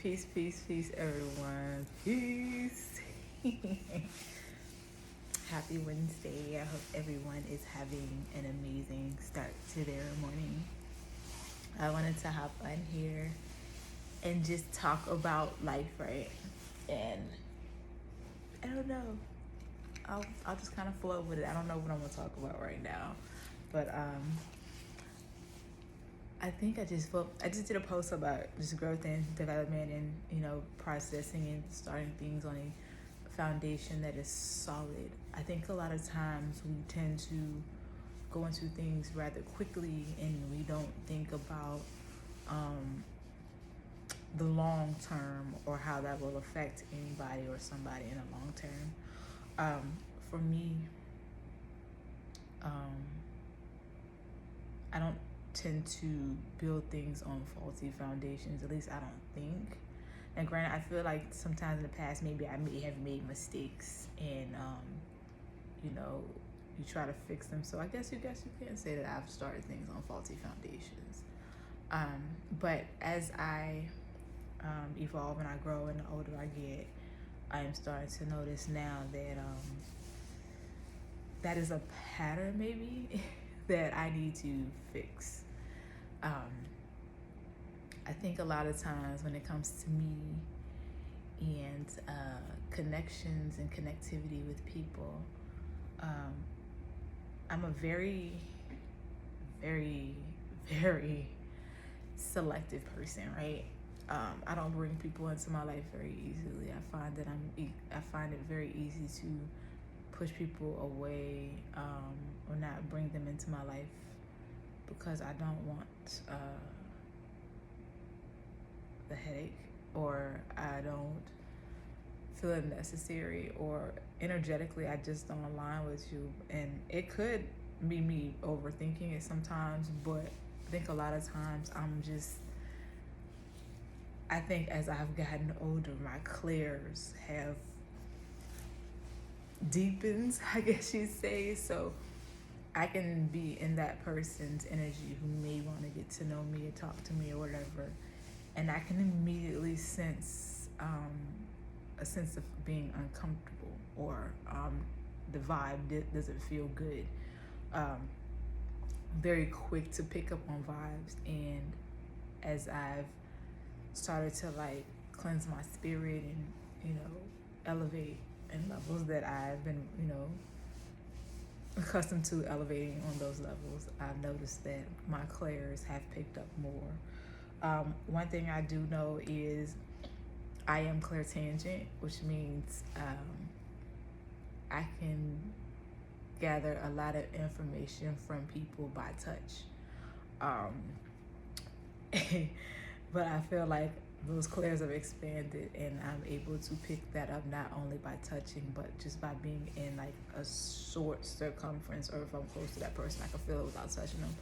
Peace, peace, peace, everyone. Peace. Happy Wednesday. I hope everyone is having an amazing start to their morning. I wanted to hop on here and just talk about life, right? And I don't know. I'll just kind of flow with it. I don't know what I'm gonna talk about right now, but I think I just did a post about just growth and development and processing and starting things on a foundation that is solid. I think a lot of times we tend to go into things rather quickly and we don't think about the long term or how that will affect anybody or somebody in the long term. For me, I don't tend to build things on faulty foundations. At least I don't think. And granted, I feel like sometimes in the past maybe I may have made mistakes and you try to fix them. So I guess you can't say that I've started things on faulty foundations. But as I evolve and I grow and the older I get, I am starting to notice now that that is a pattern maybe that I need to fix. I think a lot of times when it comes to me and connections and connectivity with people, I'm a very, very, very selective person, right? I don't bring people into my life very easily. I find it very easy to push people away or not bring them into my life because I don't want the headache, or I don't feel it necessary, or energetically I just don't align with you. And it could be me overthinking it sometimes, but I think a lot of times I think as I've gotten older, my clairs have deepened, I guess you'd say. So I can be in that person's energy who may want to get to know me or talk to me or whatever, and I can immediately sense a sense of being uncomfortable, or the vibe doesn't feel good. Very quick to pick up on vibes, and as I've started to cleanse my spirit and elevate in levels that I've been accustomed to elevating on those levels, I've noticed that my clairs have picked up more. One thing I do know is I am clairtangent, which means I can gather a lot of information from people by touch. But I feel like those clairs have expanded and I'm able to pick that up not only by touching, but just by being in a short circumference, or if I'm close to that person, I can feel it without touching them.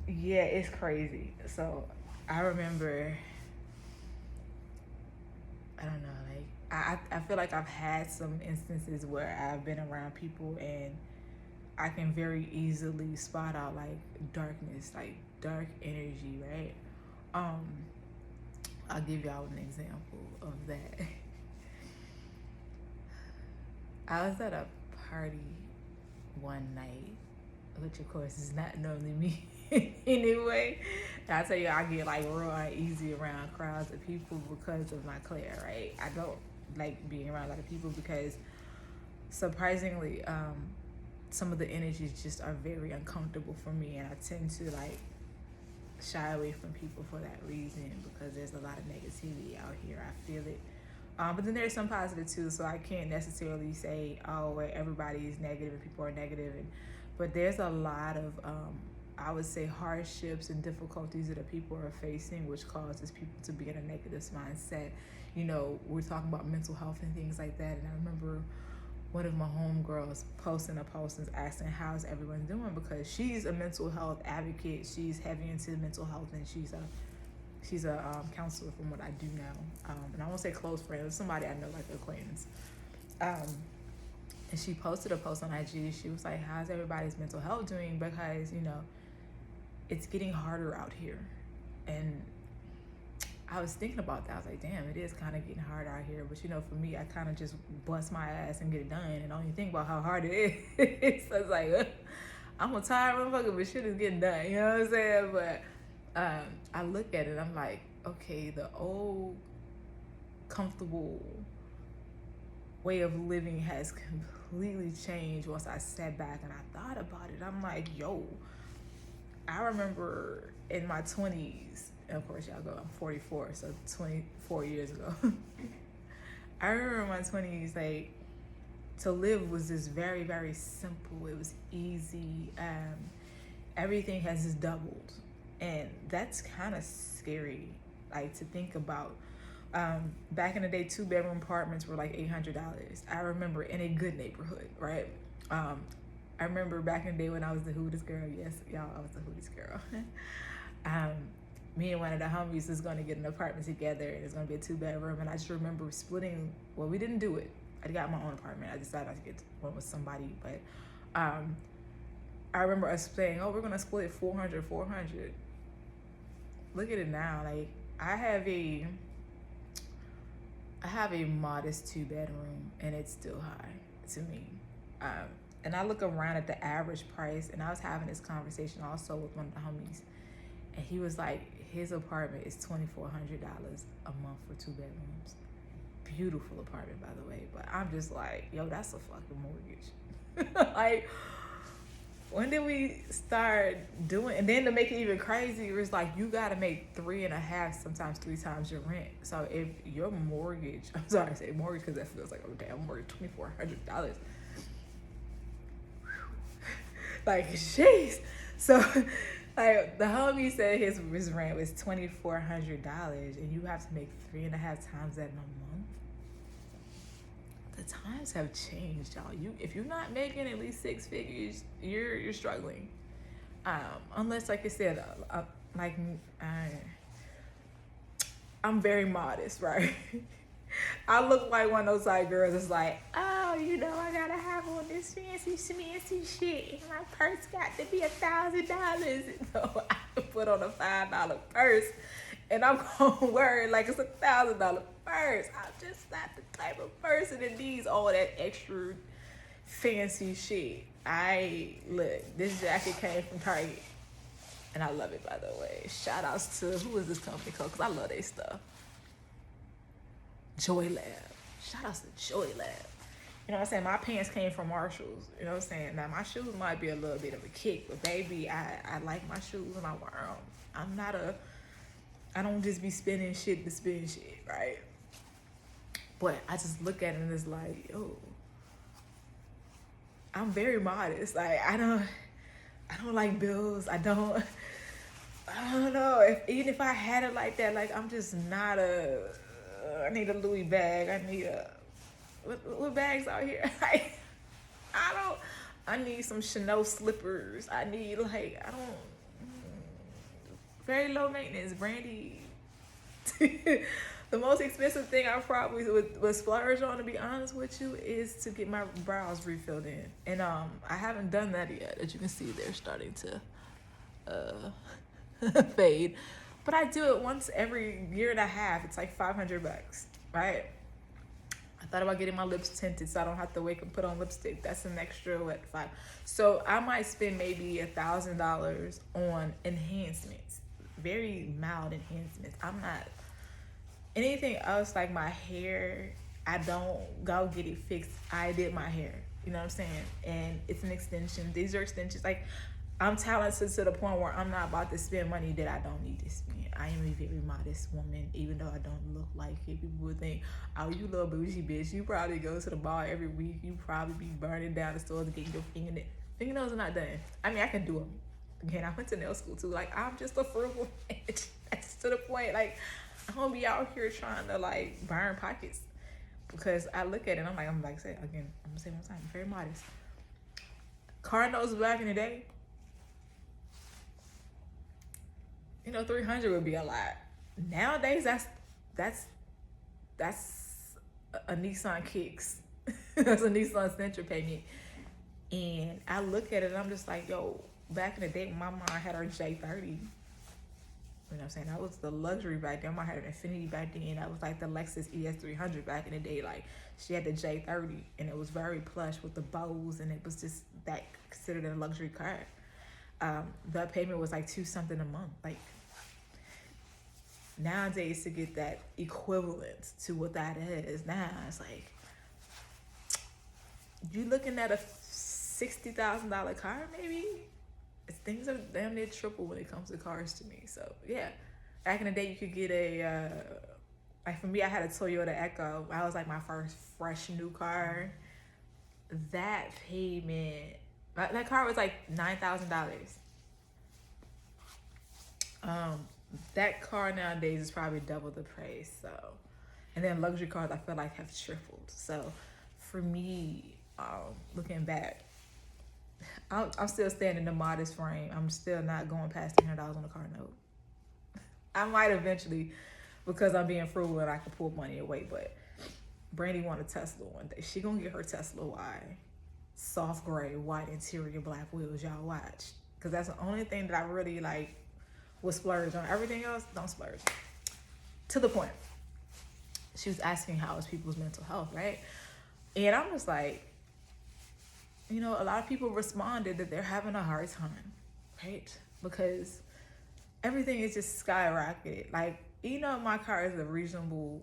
Yeah, it's crazy. So I remember, I don't know, I feel like I've had some instances where I've been around people and I can very easily spot out darkness, dark energy, right? I'll give y'all an example of that. I was at a party one night, which of course is not normally me anyway. And I tell you, I get real uneasy around crowds of people because of my clair, right? I don't like being around a lot of people because surprisingly, some of the energies just are very uncomfortable for me, and I tend to shy away from people for that reason, because there's a lot of negativity out here. I feel it. But then there's some positive too, so I can't necessarily say, oh, where everybody is negative and people are negative. But there's a lot of, I would say, hardships and difficulties that the people are facing, which causes people to be in a negative mindset. We're talking about mental health and things like that. And I remember one of my homegirls posting a post and asking how's everyone doing, because she's a mental health advocate. She's heavy into mental health, and she's a counselor from what I do know. And I won't say close friend, it's somebody I know, acquaintance. And she posted a post on IG. She was like, how's everybody's mental health doing? Because, it's getting harder out here. And I was thinking about that. I was like, damn, it is kind of getting hard out here. But, for me, I kind of just bust my ass and get it done and don't even think about how hard it is. So it's like, I'm a tired motherfucker, but shit is getting done. You know what I'm saying? But I look at it, I'm like, okay, the old comfortable way of living has completely changed once I sat back and I thought about it. I'm like, yo, I remember in my 20s, and of course y'all go, I'm 44, so 24 years ago. I remember in my 20s, like, to live was just very, very simple. It was easy. Everything has just doubled. And that's kind of scary, like, to think about. Back in the day, 2-bedroom apartments were like $800. I remember in a good neighborhood, right? I remember back in the day when I was the hootest girl. Yes, y'all, I was the hootest girl. Me and one of the homies was going to get an apartment together, and it's going to be a 2-bedroom. And I just remember splitting. Well, we didn't do it. I got my own apartment. I decided I should get one with somebody. But I remember us saying, oh, we're going to split it 400. Look at it now. Like, I have a modest 2-bedroom, and it's still high to me. And I look around at the average price, and I was having this conversation also with one of the homies, and he was like, his apartment is $2,400 a month for 2 bedrooms. Beautiful apartment, by the way. But I'm just like, yo, that's a fucking mortgage. Like, when did we start doing? And then to make it even crazier, it's like you gotta make 3.5, sometimes 3 times your rent. So if your mortgage, I'm sorry, I say mortgage because that feels like, okay, I'm mortgage $2,400. Like, jeez. So, like, the homie said his rent was $2,400, and you have to make 3.5 times that in a month. The times have changed, y'all. If you're not making at least 6 figures, you're struggling. Unless, like I said, I'm very modest, right? I look like one of those like girls that's like, oh, I gotta have on this fancy schmancy shit, and my purse got to be $1,000. So I put on a $5 purse, and I'm gonna wear it like it's $1,000 purse. I'm just not the type of person that needs all that extra fancy shit. Look, this jacket came from Target, and I love it, by the way. Shout outs to, who is this company called? Because I love their stuff. Joy Lab. Shout outs to Joy Lab. You know what I'm saying? My pants came from Marshalls. You know what I'm saying? Now, my shoes might be a little bit of a kick, but baby, I like my shoes and I wear them. I don't just be spending shit to spend shit, right? But I just look at it and it's like, yo, I'm very modest. Like, I don't like bills. I don't know. Even if I had it like that, like, I'm just not I need a Louis bag. I need what bags out here? Like, I need some Chanel slippers. I need, like, very low maintenance, Brandy. The most expensive thing I probably would splurge on, to be honest with you, is to get my brows refilled in. And I haven't done that yet. As you can see, they're starting to fade. But I do it once every year and a half. It's like $500, right? I thought about getting my lips tinted so I don't have to wake and put on lipstick. That's an extra, $5. So I might spend maybe $1,000 on enhancements, very mild enhancements. I'm not anything else. Like my hair, I don't go get it fixed. I did my hair, you know what I'm saying? And it's an extension. These are extensions. Like, I'm talented to the point where I'm not about to spend money that I don't need to spend. I am a very modest woman, even though I don't look like it. People would think, oh, you little bougie bitch. You probably go to the bar every week. You probably be burning down the stores to get your fingernails. Fingernails are not done. I mean, I can do them. Again, I went to nail school too. Like, I'm just a frugal bitch. That's to the point. Like, I'm gonna be out here trying to, like, burn pockets. Because I look at it and I'm like I said, again, I'm gonna say one time, I'm very modest. Car notes back in the day, 300 would be a lot. Nowadays, that's a Nissan Kicks. That's a Nissan Sentra payment. And I look at it and I'm just like, yo, back in the day when my mom had her J30, You know what I'm saying? That was the luxury back then. I had an Infiniti back then. That was like the Lexus ES300 back in the day. Like, she had the J30, and it was very plush with the bows, and it was just that considered a luxury car. The payment was like $2 something a month. Like, nowadays, to get that equivalent to what that is, now it's like, you looking at a $60,000 car, maybe? Things are damn near triple when it comes to cars to me. So yeah, back in the day, you could get a like for me, I had a Toyota Echo. That was like my first fresh new car. That payment, that car was like $9,000. That car nowadays is probably double the price. So, and then luxury cars I feel like have tripled. So for me, looking back, I'm still staying in the modest frame. I'm still not going past $300 on a car note. I might eventually, because I'm being frugal and I can pull money away. But Brandy want a Tesla one day. She gonna get her Tesla Y, soft gray, white interior, black wheels. Y'all watch, because that's the only thing that I really like would splurge on. Everything else, don't splurge. To the point, she was asking how is people's mental health, right? And I'm just like, you know, a lot of people responded that they're having a hard time, right? Because everything is just skyrocketed. Like, you know, my car is a reasonable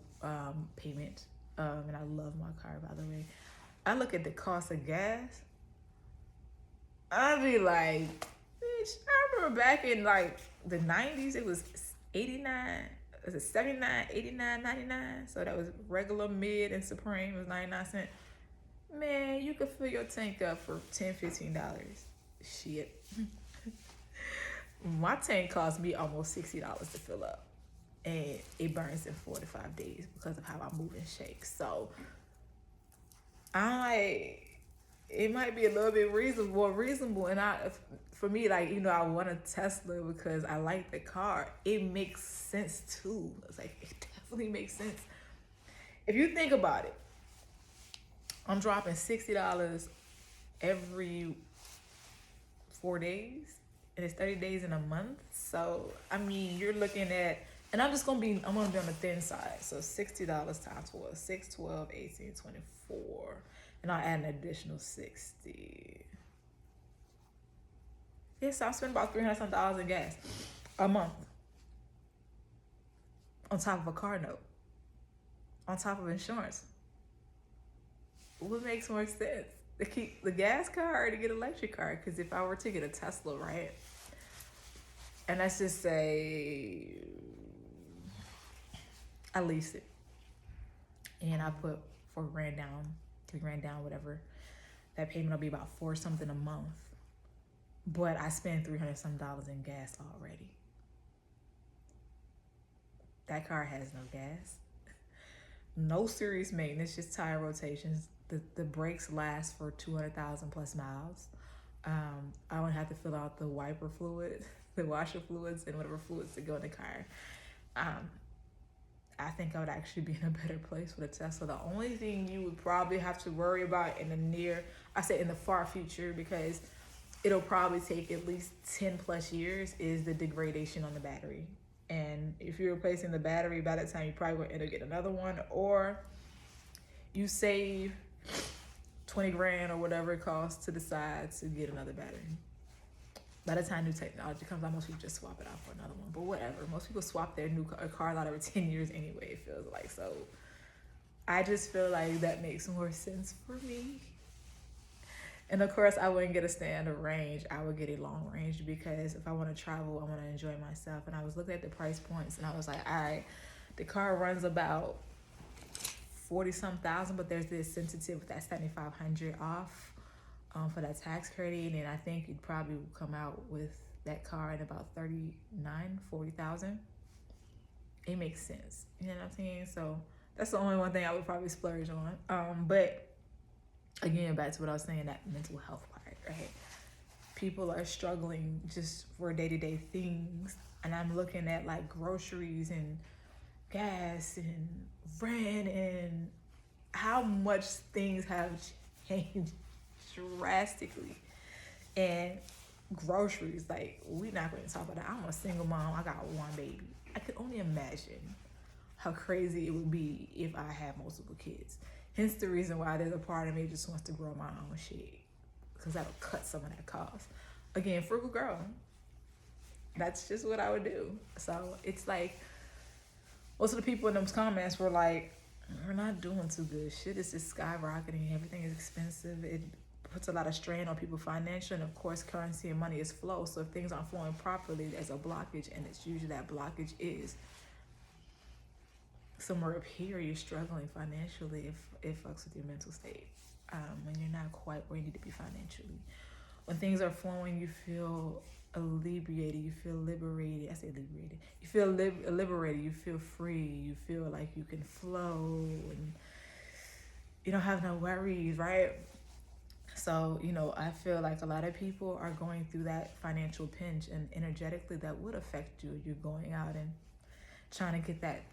payment. And I love my car, by the way. I look at the cost of gas. I'd be like, bitch, I remember back in like the 90s, it was 89, was it 79, 89, 99? So that was regular, mid, and supreme. It was 99 cents. Man, you could fill your tank up for $10, $15. Shit. My tank cost me almost $60 to fill up. And it burns in 4 to 5 days because of how I move and shake. So, it might be a little bit reasonable. And for me, like, you know, I want a Tesla because I like the car. It makes sense too. It's like, it definitely makes sense. If you think about it, I'm dropping $60 every 4 days, and it's 30 days in a month. So, I mean, you're looking at, and I'm gonna be on the thin side. So $60 times 4, 6, 12, 18, 24. And I'll add an additional 60. Yeah, so I'm spending about $300 some in gas a month. On top of a car note. On top of insurance. What makes more sense? To keep the gas car or to get an electric car? Because if I were to get a Tesla, right? And let's just say I lease it. And I put $4,000 down, $3,000 down, whatever. That payment will be about $4 something a month. But I spend $300 some in gas already. That car has no gas. No serious maintenance, just tire rotations. The brakes last for 200,000 plus miles. I don't have to fill out the wiper fluid, the washer fluids, and whatever fluids that go in the car. I think I would actually be in a better place with a Tesla. The only thing you would probably have to worry about in the far future, because it'll probably take at least 10 plus years, is the degradation on the battery. And if you're replacing the battery, by that time you probably will end up getting another one, or you save 20 grand or whatever it costs to decide to get another battery. By the time new technology comes out, most people just swap it out for another one. But whatever, most people swap their car out every 10 years anyway, it feels like. So I just feel like that makes more sense for me. And of course, I wouldn't get a standard range. I would get a long range, because if I want to travel, I want to enjoy myself. And I was looking at the price points, and I was like, all right, the car runs about 40-some thousand, but there's this incentive with that $7,500 off for that tax credit. And I think you'd probably come out with that car at about 40,000. It makes sense. You know what I'm saying? So that's the only one thing I would probably splurge on. But again, back to what I was saying, that mental health part, right? People are struggling just for day-to-day things. And I'm looking at like groceries and gas and rent and how much things have changed drastically. And groceries. Like, we not going to talk about that. I'm a single mom. I got one baby. I could only imagine how crazy it would be if I had multiple kids. Hence the reason why there's a part of me that just wants to grow my own shit, because that'll cut some of that cost. Again, frugal girl. That's just what I would do. So it's like, most of the people in those comments were like, we're not doing too good. Shit is just skyrocketing. Everything is expensive. It puts a lot of strain on people financially. And of course, currency and money is flow. So if things aren't flowing properly, there's a blockage. And it's usually that blockage is somewhere up here. You're struggling financially if it fucks with your mental state. When you're not quite where you need to be financially. When things are flowing, you feel alleviated, you feel liberated. I say liberated. You feel liberated, you feel free, you feel like you can flow and you don't have no worries, right? So, I feel like a lot of people are going through that financial pinch, and energetically that would affect you. You're going out and trying to get that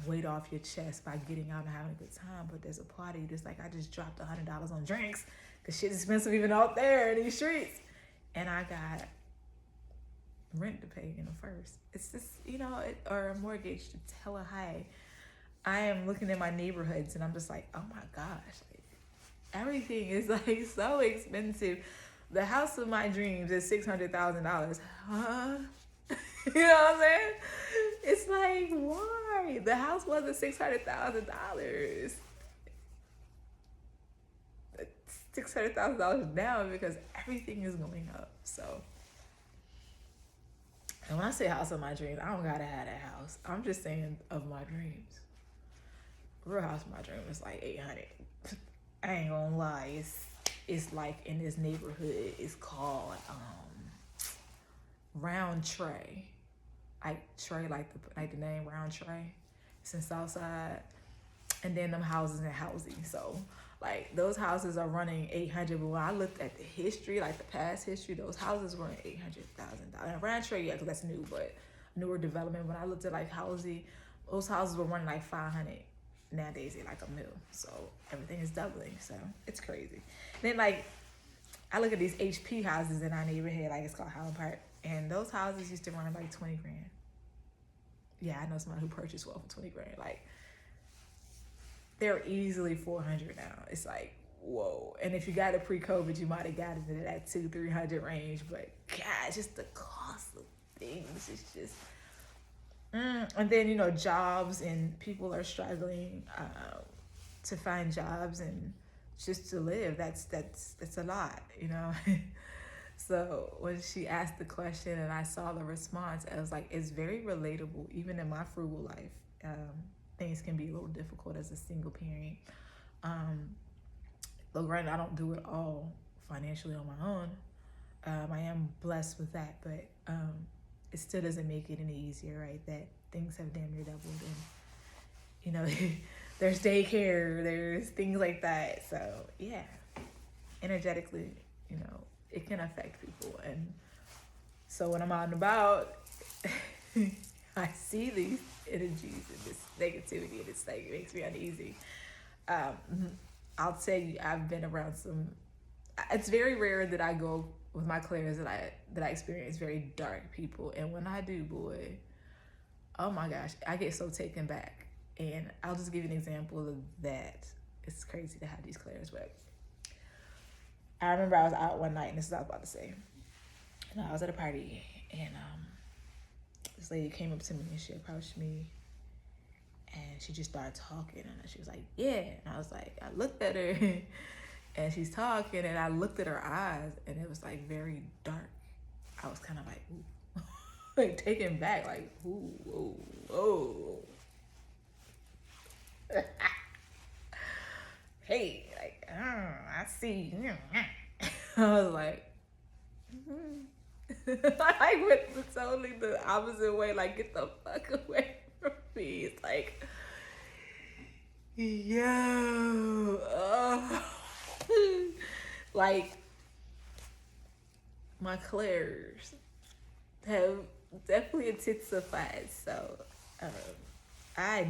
weight off your chest by getting out and having a good time. But there's a part of you that's like, I just dropped $100 on drinks because shit's expensive even out there in these streets. And I got rent to pay, first. It's just, or a mortgage to tell a high. I am looking at my neighborhoods and I'm just like, oh my gosh, like, everything is like so expensive. The house of my dreams is $600,000. Huh? You know what I'm saying? It's like, why? The house wasn't $600,000. $600,000 now because everything is going up. So, and when I say house of my dreams, I don't gotta have that house. I'm just saying of my dreams. Real house of my dreams is like 800. I ain't gonna lie. It's like in this neighborhood. It's called Roundtray. Trey, like the name Roundtray. It's in Southside. And then them houses in housing. So, like, those houses are running $800. But when I looked at the history, like the past history, those houses were in $800,000. And Roundtray, yeah, because that's new, but newer development. When I looked at like housing, those houses were running like 500. Nowadays they're like $1 million. So everything is doubling. So it's crazy. Then like, I look at these HP houses in our neighborhood, like it's called Highland Park, and those houses used to run like 20 grand. Yeah, I know somebody who purchased one for 20 grand. Like, they're easily 400 now. It's like, whoa. And if you got it pre-COVID, you might have got it into that 200-300 range. But God, just the cost of things is just. And then jobs, and people are struggling to find jobs and just to live. That's a lot, So when she asked the question and I saw the response, I was like, it's very relatable. Even in my frugal life, things can be a little difficult as a single parent. But granted, I don't do it all financially on my own. I am blessed with that, but it still doesn't make it any easier, right? That things have damn near doubled, and there's daycare, there's things like that. So yeah, energetically, it can affect people. And so when I'm out and about, I see these energies and this negativity, and it's like, it makes me uneasy. I'll tell you, I've been around it's very rare that I go with my clairs that I experience very dark people. And when I do, boy, oh my gosh, I get so taken back. And I'll just give you an example of that. It's crazy to have these clairs, but I remember I was out one night, and this is what I was about to say. And I was at a party, and this lady came up to me and she approached me, and she just started talking, and she was like, yeah. And I was like, I looked at her and she's talking, and I looked at her eyes, and it was like very dark. I was kind of like, ooh, like taken back, like, ooh, whoa, whoa. Hey, like, I see. I was like, I went totally the opposite way, like, get the fuck away from me. It's like, yo, like, my clairs have definitely intensified. So, I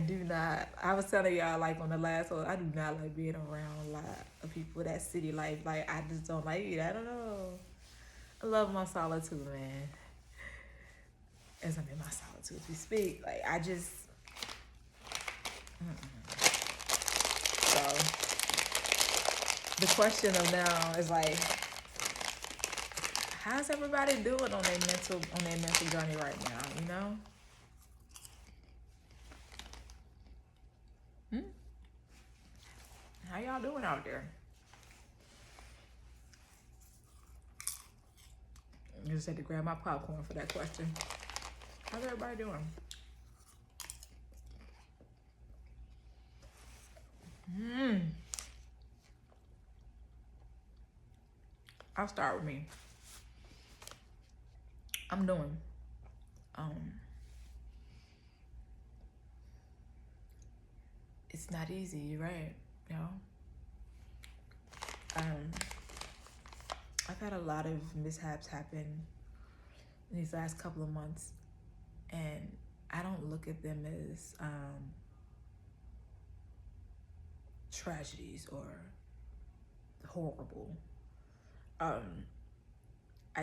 was telling y'all, like, on the last one, I do not like being around a lot of people, that city life. Like, I just don't like it. I don't know. I love my solitude, man. As I'm in my solitude as we speak. Like, I just... So, the question of now is like, how's everybody doing on their mental journey right now, you know? How y'all doing out there? I just had to grab my popcorn for that question. How's everybody doing? I'll start with me. I'm doing. It's not easy, you're right. You know? I've had a lot of mishaps happen in these last couple of months, and I don't look at them as tragedies or horrible. I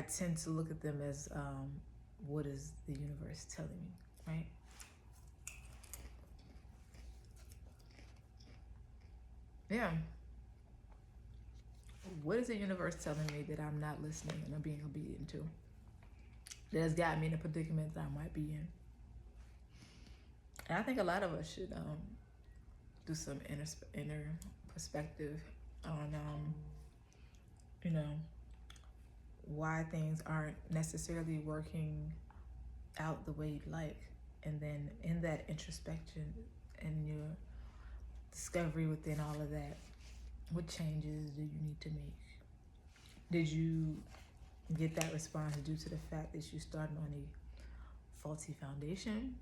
tend to look at them as what is the universe telling me, right? Yeah. What is the universe telling me that I'm not listening and I'm being obedient to? That has gotten me in a predicament that I might be in. And I think a lot of us should do some inner perspective on, you know, why things aren't necessarily working out the way you'd like. And then in that introspection and your discovery within all of that, what changes do you need to make? Did you get that response due to the fact that you started on a faulty foundation?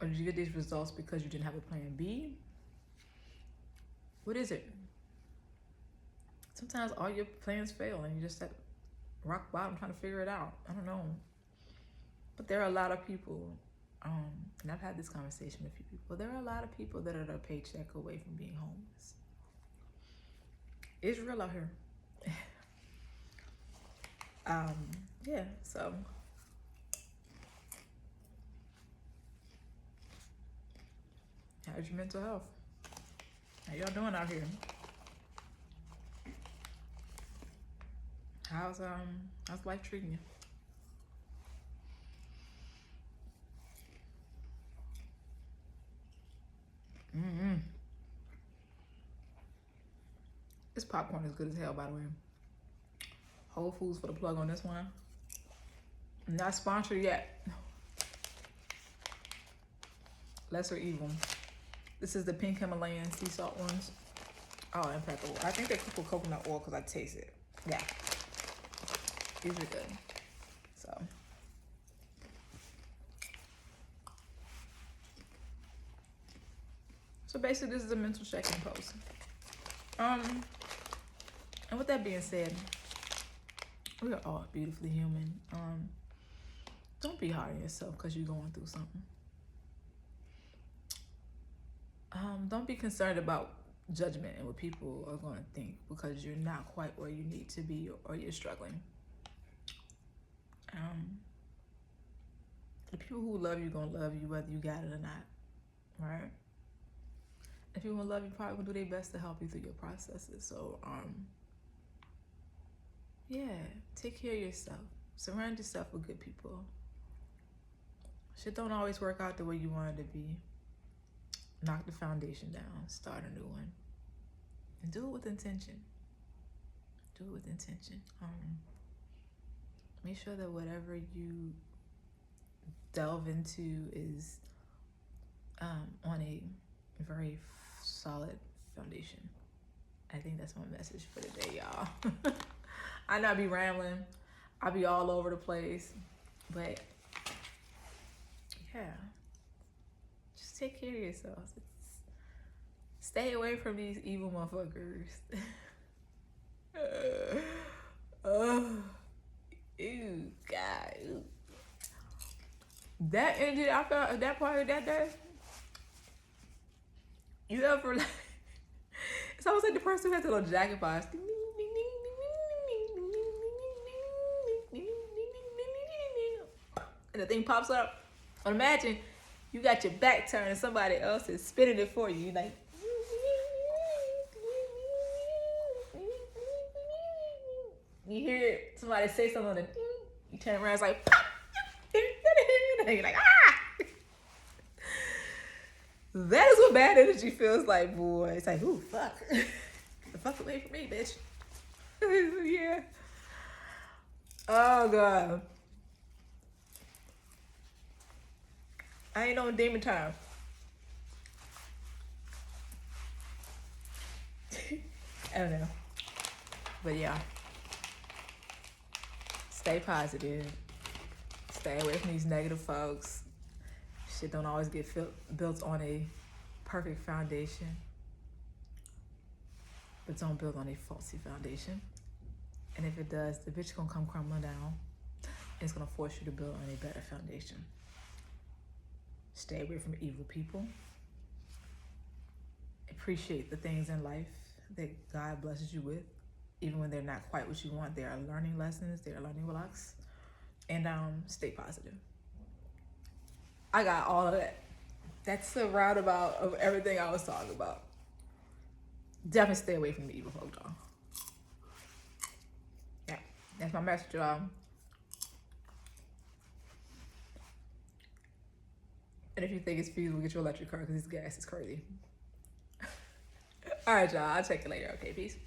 Or did you get these results because you didn't have a plan B? What is it? Sometimes all your plans fail and you just at rock bottom trying to figure it out. I don't know. But there are a lot of people, and I've had this conversation with a few people, there are a lot of people that are a paycheck away from being homeless. It's real out here. Yeah, so how's your mental health? How y'all doing out here? How's life treating you? This popcorn is good as hell, by the way. Whole Foods for the plug on this one. Not sponsored yet. Lesser evil. This is the pink Himalayan sea salt ones. Oh, and pepper. I think they cook with coconut oil because I taste it. Yeah. These are good. So basically this is a mental check-in post. And with that being said, we are all beautifully human. Don't be hard on yourself because you're going through something. Don't be concerned about judgment and what people are going to think because you're not quite where you need to be or you're struggling. The people who love you going to love you whether you got it or not, right? If people love you, probably will do their best to help you through your processes. So, yeah, take care of yourself. Surround yourself with good people. Shit don't always work out the way you want it to be. Knock the foundation down. Start a new one. And do it with intention. Do it with intention. Make sure that whatever you delve into is on a very solid foundation. I think that's my message for today, y'all. I know I be rambling. I be all over the place. But yeah. Just take care of yourselves. Stay away from these evil motherfuckers. Ew, God. Ew. That energy I felt at that party that day. You ever like, It's almost like the person who has the little jacket box. And the thing pops up. But imagine you got your back turned and somebody else is spinning it for you. You're like, you hear somebody say something, and you turn around, it's like, you're like, ah! That is what bad energy feels like, boy. It's like, ooh, fuck. The fuck away from me, bitch. Yeah. Oh, God. I ain't on demon time. I don't know. But yeah. Stay positive. Stay away from these negative folks. Shit don't always get built on a perfect foundation. But don't build on a faulty foundation. And if it does, the bitch gonna come crumbling down. And it's gonna force you to build on a better foundation. Stay away from evil people. Appreciate the things in life that God blesses you with. Even when they're not quite what you want, they are learning lessons, they are learning blocks. And stay positive. I got all of that. That's the roundabout of everything I was talking about. Definitely stay away from the evil folk, y'all. Yeah, that's my message, y'all. And if you think it's feasible, get your electric car because this gas is crazy. All right, y'all. I'll check you later. Okay, peace.